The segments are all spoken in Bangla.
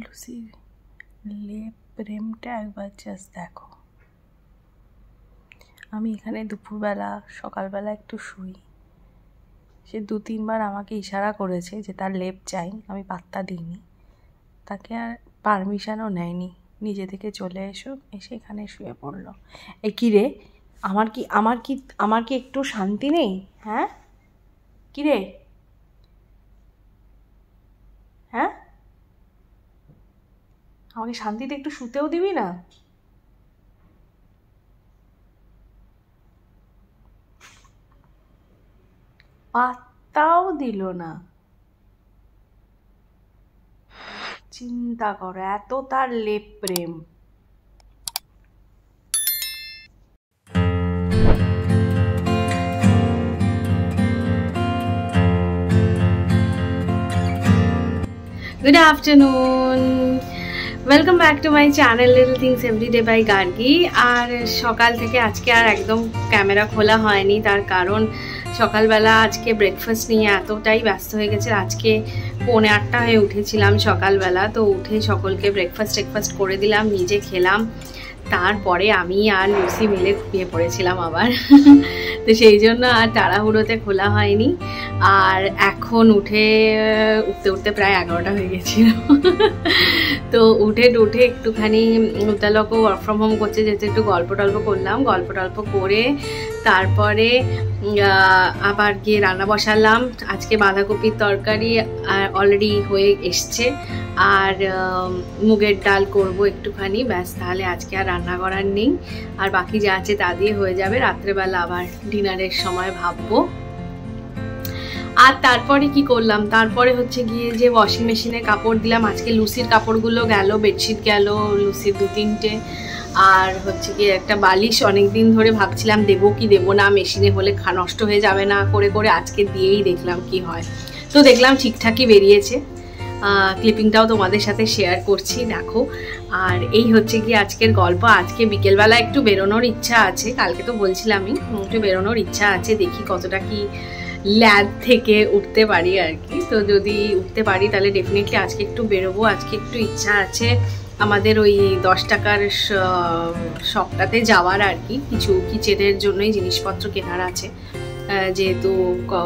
লুসির লেপ প্রেমটা একবার জাস্ট দেখো। আমি এখানে দুপুরবেলা সকালবেলা একটু শুই, সে 2-3 বার আমাকে ইশারা করেছে যে তার লেপ চাই, আমি পাত্তা দিইনি, তাকে আর পারমিশনও নেয়নি, নিজে থেকে চলে এসে এখানে শুয়ে পড়লো। এই কী রে, আমার কি একটু শান্তি নেই? হ্যাঁ কী রে, হ্যাঁ আমাকে শান্তিতে একটু শুতেও দিবি না? পাত্তাও দিল না। চিন্তা করো, এত তার লেপ প্রেম। Good afternoon. Welcome back to my channel Little Things Everyday by Gargi. আর সকাল থেকে আজকে আর একদম ক্যামেরা খোলা হয়নি, তার কারণ সকালবেলা আজকে ব্রেকফাস্ট নিয়ে এতটাই ব্যস্ত হয়ে গেছে। আজকে 7:45 হয়ে উঠেছিলাম সকালবেলা, তো উঠে সকলকে ব্রেকফাস্ট করে দিলাম, নিজে খেলাম, তারপরে আমি আর লুসি মিলে ঘুমিয়ে পড়েছিলাম আবার। তো সেই জন্য আর তাড়াহুড়োতে খোলা হয়নি। আর এখন উঠতে প্রায় 11টা হয়ে গেছিল। তো উঠে একটুখানি উত্তালকও ওয়ার্ক ফ্রম হোম করছে, যেহেতু একটু গল্প করলাম, গল্প করে তারপরে আবার গিয়ে রান্না বসালাম। আজকে বাঁধাকপির তরকারি অলরেডি হয়ে এসছে, আর মুগের ডাল করব একটুখানি, ব্যাস, তাহলে আজকে আর রান্না করার নেই, আর বাকি যা আছে তা দিয়ে হয়ে যাবে। রাত্রেবেলা আবার ডিনারের সময় ভাববো। আর তারপরে কি করলাম, তারপরে হচ্ছে গিয়ে যে ওয়াশিং মেশিনে কাপড় দিলাম। আজকে লুসির কাপড়গুলো গেল, বেডশিট গেল লুসির 2-3টে, আর হচ্ছে গিয়ে একটা বালিশ অনেকদিন ধরে ভাবছিলাম দেবো কি দেবো না, মেশিনে হলে নষ্ট হয়ে যাবে না, করে আজকে দিয়েই দেখলাম কি হয়। তো দেখলাম ঠিকঠাকই বেরিয়েছে, ক্লিপিংটাও তোমাদের সাথে শেয়ার করছি, দেখো। আর এই হচ্ছে গিয়ে আজকের গল্প। আজকে বিকেলবেলা একটু বেরোনোর ইচ্ছা আছে, কালকে তো বলছিলামই একটু বেরোনোর ইচ্ছা আছে, দেখি কতটা কি ল্যাব থেকে উঠতে পারি আর কি। তো যদি উঠতে পারি তাহলে ডেফিনেটলি আজকে একটু বেরোবো। আজকে একটু ইচ্ছা আছে আমাদের ওই 10 টাকার শপটাতে যাওয়ার আর কি, কিছু কিচেনের জন্যই জিনিসপত্র কেনার আছে, যেহেতু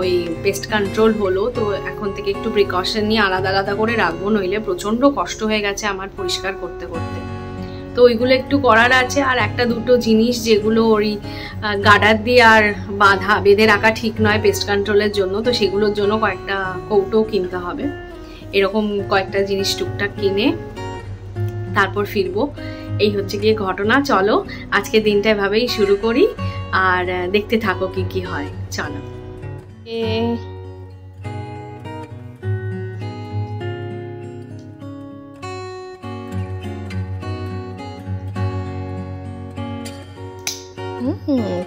ওই পেস্ট কন্ট্রোল হলো, তো এখন থেকে একটু প্রিকশন নিয়ে আলাদা করে রাখবো, নইলে প্রচণ্ড কষ্ট হয়ে গেছে আমার পরিষ্কার করতে। তো ওইগুলো একটু করার আছে। আর 1-2টো জিনিস যেগুলো ওই গার্ডার দিয়ে আর বেঁধে রাখা ঠিক নয় পেস্ট কন্ট্রোলের জন্য, তো সেগুলোর জন্য কয়েকটা কৌটো কিনতে হবে। এরকম কয়েকটা জিনিস টুকটাক কিনে তারপর ফিরবো। এই হচ্ছে গিয়ে ঘটনা। চলো আজকে দিনটা এভাবেই শুরু করি, আর দেখতে থাকো কি হয়। চলো।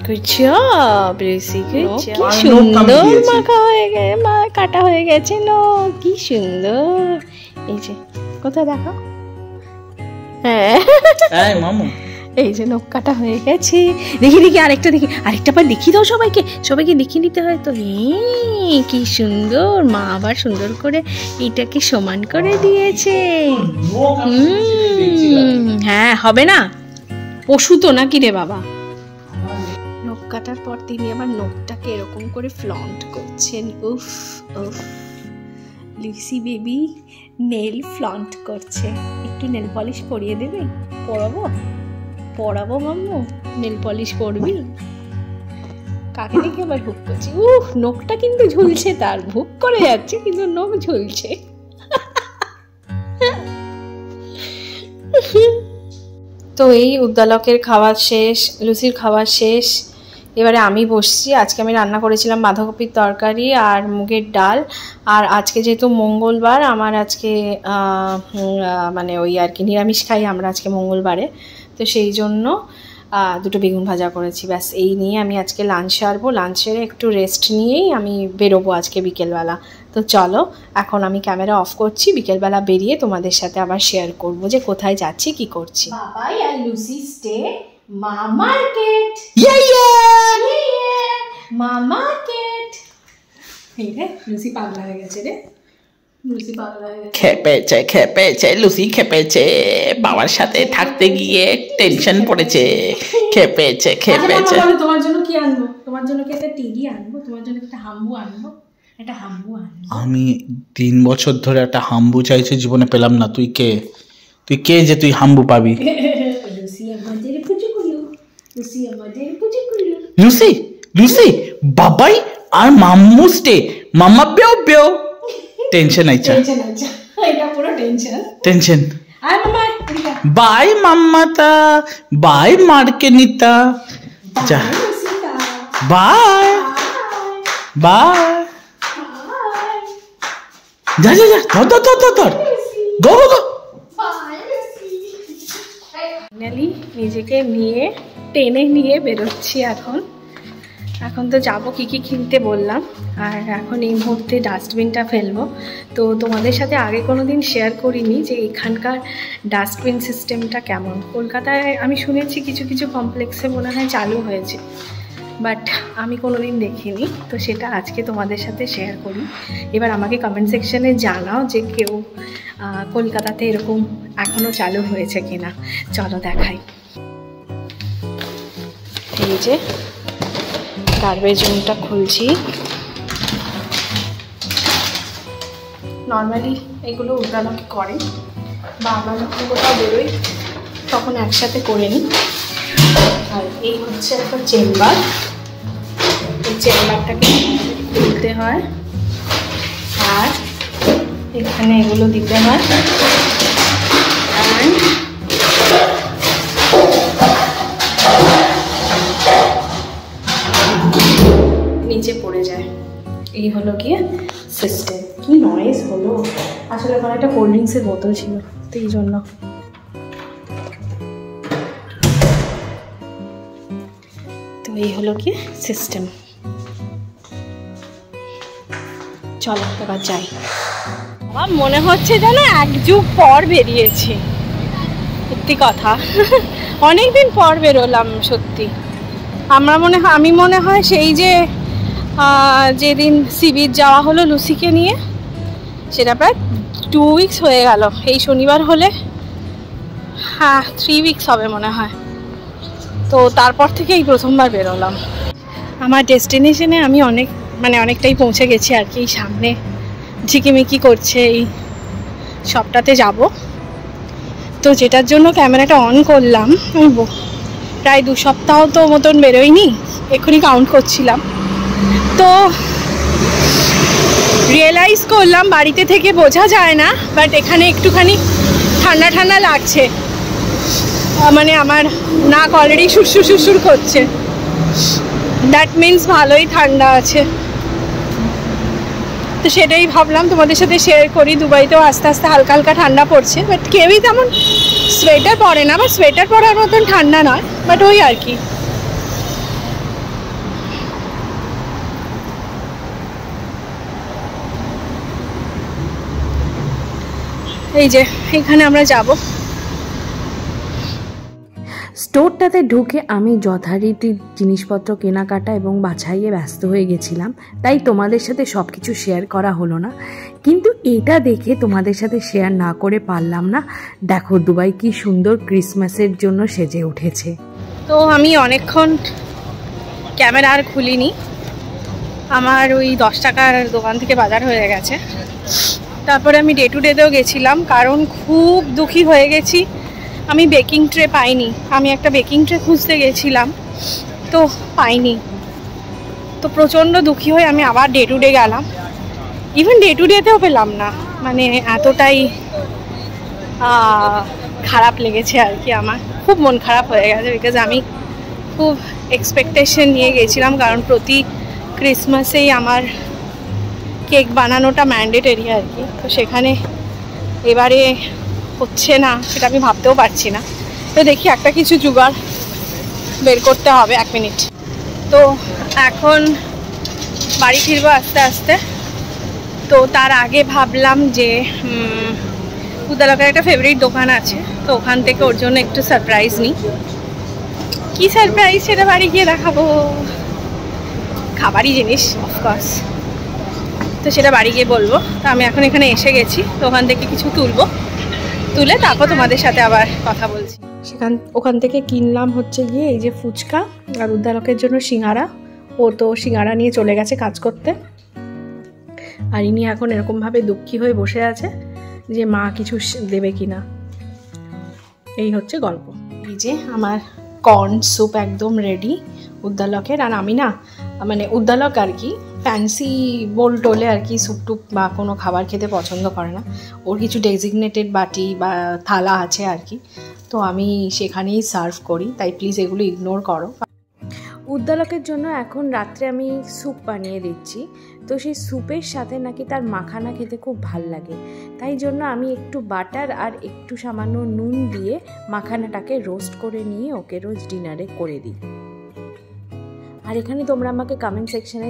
Good job, Lucy, good job. কি সুন্দর মাখা হয়ে গেছে, কাটা হয়ে গেছে নখ, কি সুন্দর। এই যে কোথায় দেখো, হ্যাঁ মামু, এই যে নখ কাটা হয়ে গেছে। দেখি আরেকটা বার দেখিয়ে দাও সবাইকে দেখিয়ে নিতে হয় তো। কি সুন্দর, মা আবার সুন্দর করে এটাকে সমান করে দিয়েছে। হ্যাঁ, হবে না, পশু তো নাকি রে বাবা। নখ কাটার পর তিনি আবার নখটাকে এরকম করে ফ্লন্ট করছেন। উফ, লুসি বেবি নেল ফ্লন্ট করছে। একটু নেল পলিশ পরিয়ে দেবে? পরাবো মাম্মু, নেল পলিশ পরবি? কাকে দেখে আবার হুক করছে। উফ, নখটা কিন্তু ঝুলছে, তার ভুক করে যাচ্ছে কিন্তু নখ ঝুলছে। তো এই উদ্দালকের খাওয়া শেষ, লুসির খাওয়া শেষ, এবারে আমি বসছি। আজকে আমি রান্না করেছিলাম বাঁধাকপির তরকারি আর মুগের ডাল। আর আজকে যেহেতু মঙ্গলবার, আমার আজকে মানে ওই আর কি নিরামিষ খাই আমরা আজকে মঙ্গলবারে, তো সেই জন্য 2টো বেগুন ভাজা করেছি, ব্যাস। এই নিয়ে আমি আজকে লাঞ্চ সারবো, লাঞ্চ সেরে একটু রেস্ট নিয়েই আমি বেরোবো আজকে বিকেলবেলা। তো চলো এখন আমি ক্যামেরা অফ করছি, বিকেলবেলা বেরিয়ে তোমাদের সাথে আবার শেয়ার করবো যে কোথায় যাচ্ছি কি করছি। বাবাই আর লুসি স্টে মার্কেট, মার্কেট। এই রে লুসি পাগলা হয়ে গেছে রে। খেপেছে লুসি খেপেছে, বাবার সাথে থাকতে গিয়ে টেনশন পড়েছে, খেপেছে। তোমার জন্য কি আনবো? তোমার জন্য কি একটা টিভি আনবো? তোমার জন্য একটা হাম্বু আনবো? একটা হাম্বু আনবো? আমি 3 বছর ধরে একটা হাম্বু চাইছি, জীবনে পেলাম না। তুই কে যে তুই হাম্বু পাবি? লুসি বাবাই আর মাম্মু স্টে, মাম্মা বেও বেও। টেনশন আইছা, এটা পুরো টেনশন। বাই মাম্মাতা, বাই মার্কেনিতা, যা বাই বাই, যা যা যা, ধর গো। ফাইনালি নিজেকে নিয়ে টেনে নিয়ে বেরোচ্ছি। এখন তো যাবো কি কিনতে বললাম, আর এখন এই মুহূর্তে ডাস্টবিনটা ফেলবো। তো তোমাদের সাথে আগে কোনো দিন শেয়ার করিনি যে এখানকার ডাস্টবিন সিস্টেমটা কেমন। কলকাতায় আমি শুনেছি কিছু কিছু কমপ্লেক্সে মনে হয় চালু হয়েছে, বাট আমি কোনো দিন দেখিনি। তো সেটা আজকে তোমাদের সাথে শেয়ার করি। এবার আমাকে কমেন্ট সেকশানে জানাও যে কেউ কলকাতাতে এরকম এখনও চালু হয়েছে কিনা। চলো দেখাই। এই যে গার্বেজ রুমটা খুলছি। নর্মালি এগুলো উল্টানোকে করে, বা আমরা যখন কোথাও বেরোই তখন একসাথে করে নিই। আর এই হচ্ছে একটা চেম্বার, এই চেম্বারটাকে খুলতে হয় আর এখানে এগুলো দিতে হয়। নিচে পড়ে যায়। এই হলো গিয়ে সিস্টেম। কি নয়েজ হলো! আসলে আমার একটা কোল্ড ড্রিঙ্কসের বোতল ছিল, তো এই জন্য। তো এই হলো গিয়ে সিস্টেম। চলো এবার যাই। আমার মনে হচ্ছে যেন 1 যুগ পর বেরিয়েছি, সত্যি কথা। অনেকদিন পর বেরোলাম সত্যি। আমি মনে হয় সেই যে যেদিন সি বিচ যাওয়া হলো লুসিকে নিয়ে, সেটা প্রায় 2 উইকস হয়ে গেল। এই শনিবার হলে 3 উইকস হবে মনে হয়। তো তারপর থেকে এই প্রথমবার বেরোলাম। আমার ডেস্টিনেশনে আমি অনেকটাই পৌঁছে গেছি আর কি। সামনে ঝিকিমিকি করছে, এই শপটাতে যাব। তো যেটার জন্য ক্যামেরাটা অন করলাম, আমি প্রায় 2 সপ্তাহ তো মতন বেরোয়নি, এক্ষুনি কাউন্ট করছিলাম। তো রিয়েলাইজ করলাম বাড়িতে থেকে বোঝা যায় না, বাট এখানে একটুখানি ঠান্ডা ঠান্ডা লাগছে। মানে আমার নাক অলরেডি সুরসুর করছে। দ্যাট মিনস ভালোই ঠান্ডা আছে। তো সেটাই ভাবলাম তোমাদের সাথে শেয়ার করি। দুবাইতেও আস্তে আস্তে হালকা হালকা ঠান্ডা পড়ছে, বাট কেউই তেমন সোয়েটার পরে না, বা সোয়েটার পরার মতন ঠান্ডা নয়, বাট ওই আর কি। এই যে এখানে আমরা যাব। স্টোরটাতে ঢুকে আমি যথারীতি জিনিসপত্র কেনাকাটা এবং বাছাইয়ে ব্যস্ত হয়ে গেছিলাম, তাই তোমাদের সাথে সব কিছু শেয়ার করা হলো না। কিন্তু এটা দেখে তোমাদের সাথে শেয়ার না করে পারলাম না। দেখো দুবাই কি সুন্দর ক্রিসমাসের জন্য সেজে উঠেছে। তো আমি অনেকক্ষণ ক্যামেরা আর খুলিনি, আমার ওই 10 টাকার দোকান থেকে বাজার হয়ে গেছে। তারপরে আমি ডে টু ডেতেও গেছিলাম, কারণ খুব দুঃখী হয়ে গেছি আমি বেকিং ট্রে পাইনি। আমি একটা বেকিং ট্রে খুঁজতে গেছিলাম, তো পাইনি। তো প্রচণ্ড দুঃখী হয়ে আমি আবার ডে টু ডে গেলাম। ইভেন ডে টু ডেতেও পেলাম না, মানে এতটাই খারাপ লেগেছে আর কি। আমার খুব মন খারাপ হয়ে গেছে, বিকজ আমি খুব এক্সপেকটেশন নিয়ে গেছিলাম, কারণ প্রতি ক্রিসমাসেই আমার কেক বানানোটা ম্যান্ডেটরি আর কি। তো সেখানে এবারে হচ্ছে না, সেটা আমি ভাবতেও পারছি না। তো দেখি একটা কিছু জোগাড় বের করতে হবে। 1 মিনিট। তো এখন বাড়ি ফিরবো আস্তে আস্তে। তো তার আগে ভাবলাম যে উদালকের একটা ফেভারিট দোকান আছে, তো ওখান থেকে ওর জন্য একটু সারপ্রাইজ নিই। কি সারপ্রাইজ সেটা বাড়ি গিয়ে দেখাবো। খাবারই জিনিস অফকোর্স। তো সেটা বাড়ি গিয়ে বলবো। তো আমি এখন এখানে এসে গেছি, তো ওখান থেকে কিছু তুলে তারপর তোমাদের সাথে আবার কথা বলছি। ওখান থেকে কিনলাম হচ্ছে গিয়ে এই যে ফুচকা আর উদ্দালকের জন্য সিঙ্গারা। ও তো সিঙ্গারা নিয়ে চলে গেছে কাজ করতে, আর ইনি এখন এরকমভাবে দুঃখী হয়ে বসে আছে যে মা কিছু দেবে কিনা। এই হচ্ছে গল্প। এই যে আমার কর্ন স্যুপ একদম রেডি উদ্দালকের। আর আমি না মানে উদ্দালক আর কি ফ্যান্সি বোল টোলে আর কি স্যুপ টুপ বা কোনো খাবার খেতে পছন্দ করে না। ওর কিছু ডেজিগনেটেড বাটি বা থালা আছে আর কি, তো আমি সেখানেই সার্ভ করি, তাই প্লিজ এগুলো ইগনোর করো। উদ্দালকের জন্য এখন রাত্রে আমি স্যুপ বানিয়ে দিচ্ছি, তো সেই স্যুপের সাথে নাকি তার মাখানা খেতে খুব ভাল লাগে, তাই জন্য আমি একটু বাটার আর একটু সামান্য নুন দিয়ে মাখানাটাকে রোস্ট করে নিয়ে ওকে রোজ ডিনারে করে দিই। আর এখানে তোমরা আমাকে কমেন্ট সেকশনে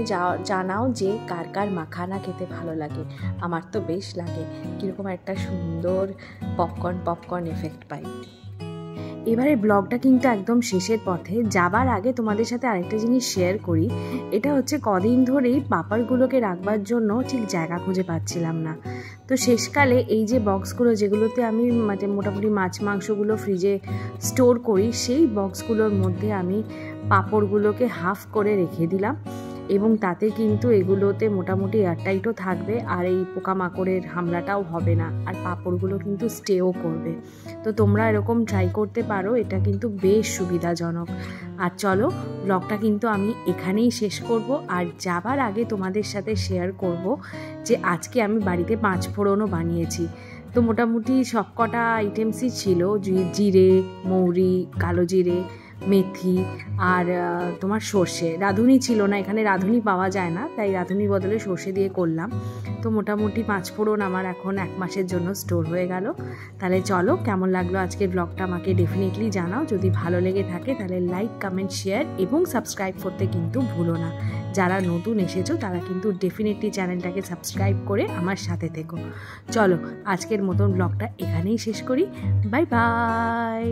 জানাও যে কার কার মাখানা খেতে ভালো লাগে। আমার তো বেশ লাগে, কীরকম একটা সুন্দর পপকর্ন এফেক্ট পাই। এবারে ব্লগটা কিন্তু একদম শেষের পথে যাবার আগে তোমাদের সাথে আরেকটা জিনিস শেয়ার করি। এটা হচ্ছে কদিন ধরেই পাঁপড়গুলোকে রাখবার জন্য ঠিক জায়গা খুঁজে পাচ্ছিলাম না। তো শেষকালে এই যে বক্সগুলো যেগুলোতে আমি মানে মোটামুটি মাছ মাংসগুলো ফ্রিজে স্টোর করি, সেই বক্সগুলোর মধ্যে আমি পাঁপড়গুলোকে হাফ করে রেখে দিলাম, এবং তাতে কিন্তু এগুলোতে মোটামুটি এয়ারটাইটও থাকবে আর এই পোকামাকড়ের হামলাটাও হবে না, আর পাঁপড়গুলো কিন্তু স্টেও করবে। তো তোমরা এরকম ট্রাই করতে পারো, এটা কিন্তু বেশ সুবিধাজনক। আর চলো ব্লগটা কিন্তু আমি এখানেই শেষ করব। আর যাবার আগে তোমাদের সাথে শেয়ার করব যে আজকে আমি বাড়িতে 5 ফোড়নও বানিয়েছি। তো মোটামুটি সবকটা আইটেমসই ছিল, জিরে, মৌরি, কালো জিরে, মেথি আর তোমার সর্ষে। রাঁধুনি ছিল না, এখানে রাঁধুনি পাওয়া যায় না, তাই রাঁধুনির বদলে সর্ষে দিয়ে করলাম। তো মোটামুটি 5 ফোড়ন আমার এখন 1 মাসের জন্য স্টোর হয়ে গেল। তাহলে চলো, কেমন লাগলো আজকের ব্লগটা আমাকে ডেফিনেটলি জানাও। যদি ভালো লেগে থাকে তাহলে লাইক, কমেন্ট, শেয়ার এবং সাবস্ক্রাইব করতে কিন্তু ভুলো না। যারা নতুন এসেছো তারা কিন্তু ডেফিনেটলি চ্যানেলটাকে সাবস্ক্রাইব করে আমার সাথে থেকো। চলো আজকের মতন ব্লগটা এখানেই শেষ করি। Bye bye.